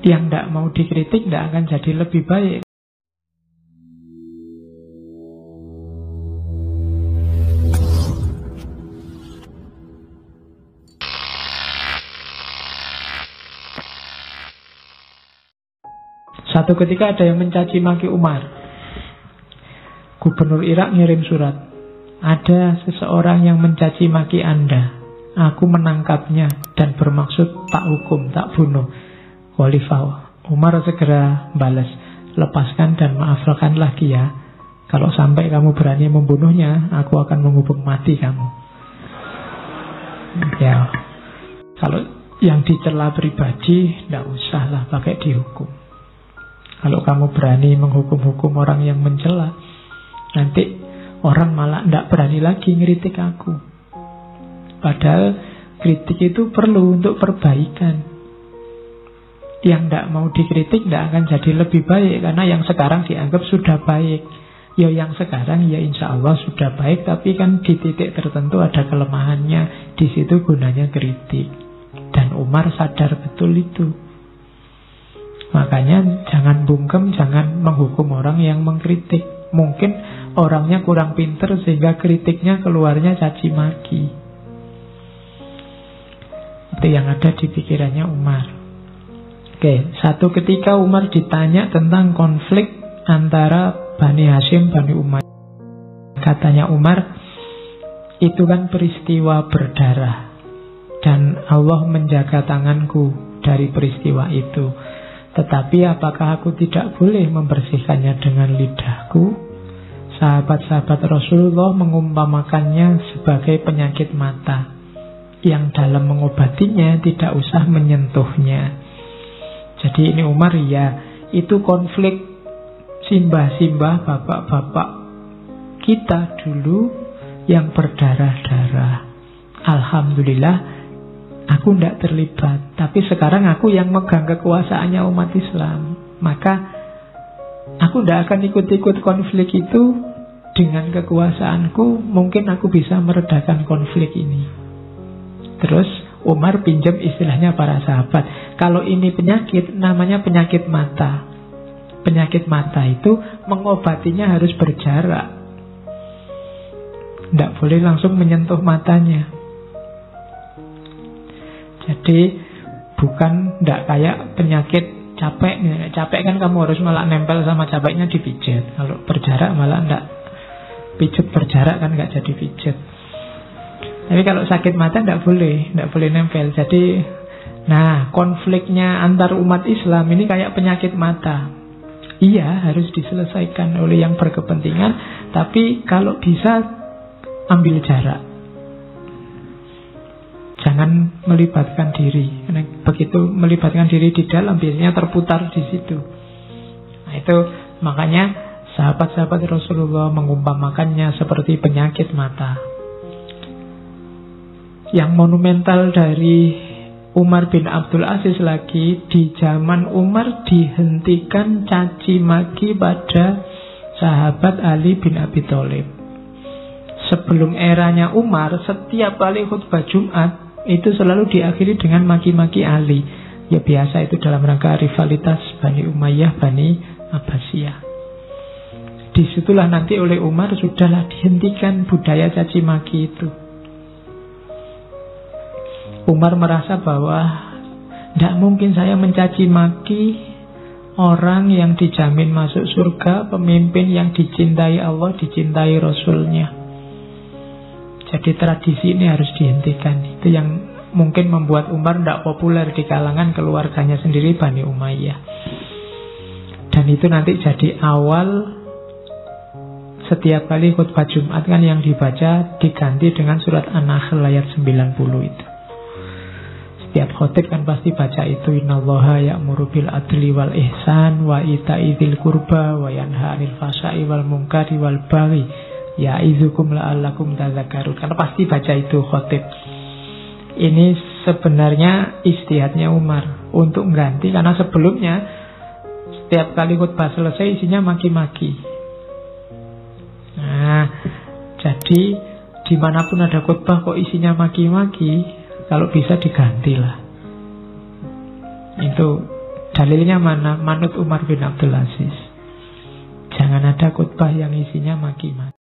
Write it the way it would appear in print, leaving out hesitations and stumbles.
Yang tidak mau dikritik tidak akan jadi lebih baik. Satu ketika ada yang mencaci maki Umar. Gubernur Irak ngirim surat. Ada seseorang yang mencaci maki Anda. Aku menangkapnya dan bermaksud tak hukum, tak bunuh. Khalifah Umar segera balas, lepaskan dan maafkanlah dia. Kalau sampai kamu berani membunuhnya, aku akan menghukum mati kamu. Ya, kalau yang dicela pribadi, tidak usahlah pakai dihukum. Kalau kamu berani menghukum-hukum orang yang mencela, nanti orang malah tidak berani lagi ngeritik aku. Padahal kritik itu perlu untuk perbaikan. Yang tidak mau dikritik tidak akan jadi lebih baik, karena yang sekarang dianggap sudah baik. Ya yang sekarang ya insya Allah sudah baik, tapi kan di titik tertentu ada kelemahannya. Di situ gunanya kritik. Dan Umar sadar betul itu. Makanya jangan bungkem, jangan menghukum orang yang mengkritik. Mungkin orangnya kurang pinter sehingga kritiknya keluarnya caci maki. Itu yang ada di pikirannya Umar. Oke, satu ketika Umar ditanya tentang konflik antara Bani Hashim, Bani Umayyah. Katanya Umar, itu kan peristiwa berdarah, dan Allah menjaga tanganku dari peristiwa itu. Tetapi apakah aku tidak boleh membersihkannya dengan lidahku? Sahabat-sahabat Rasulullah mengumpamakannya sebagai penyakit mata, yang dalam mengobatinya tidak usah menyentuhnya. Jadi ini Umar, ya, itu konflik simbah-simbah, bapak-bapak kita dulu yang berdarah-darah. Alhamdulillah aku tidak terlibat. Tapi sekarang aku yang megang kekuasaannya umat Islam. Maka aku tidak akan ikut-ikut konflik itu. Dengan kekuasaanku mungkin aku bisa meredakan konflik ini. Terus Umar pinjam istilahnya para sahabat. Kalau ini penyakit, namanya penyakit mata. Penyakit mata itu mengobatinya harus berjarak. Tidak boleh langsung menyentuh matanya. Jadi bukan tidak kayak penyakit capek. Capek kan kamu harus malah nempel sama capeknya dipijat. Kalau berjarak malah tidak. Pijet berjarak kan nggak jadi pijet. Tapi kalau sakit mata tidak boleh nempel. Jadi, nah konfliknya antar umat Islam ini kayak penyakit mata. Iya, harus diselesaikan oleh yang berkepentingan. Tapi kalau bisa ambil jarak. Jangan melibatkan diri. Karena begitu melibatkan diri di dalam, biasanya terputar di situ. Nah itu makanya sahabat-sahabat Rasulullah mengumpamakannya seperti penyakit mata. Yang monumental dari Umar bin Abdul Aziz lagi, di zaman Umar dihentikan caci maki pada sahabat Ali bin Abi Thalib. Sebelum eranya Umar, setiap kali khutbah Jumat itu selalu diakhiri dengan maki-maki Ali. Ya biasa itu dalam rangka rivalitas Bani Umayyah, Bani Abbasiyah. Disitulah nanti oleh Umar sudahlah dihentikan budaya caci maki itu. Umar merasa bahwa tidak mungkin saya mencaci maki orang yang dijamin masuk surga, pemimpin yang dicintai Allah, dicintai Rasulnya. Jadi tradisi ini harus dihentikan. Itu yang mungkin membuat Umar tidak populer di kalangan keluarganya sendiri, Bani Umayyah. Dan itu nanti jadi awal. Setiap kali khutbah Jumat kan yang dibaca diganti dengan surat An-Nahl ayat 90 itu. Setiap khotib kan pasti baca itu. Innallaha ya'muru bil adli wal ihsan wa ita'i dzil qurba wa yanha 'anil fahsya'i wal munkari wal baghi ya'izukum la'allakum tadhakkarun. Kan pasti baca itu khotib. Ini sebenarnya ijtihadnya Umar untuk mengganti, karena sebelumnya setiap kali khutbah selesai isinya maki-maki. Nah, jadi dimanapun ada khutbah kok isinya maki-maki, kalau bisa digantilah. Itu Dalilnya mana? Manut Umar bin Abdul Aziz. Jangan ada khutbah yang isinya maki-maki.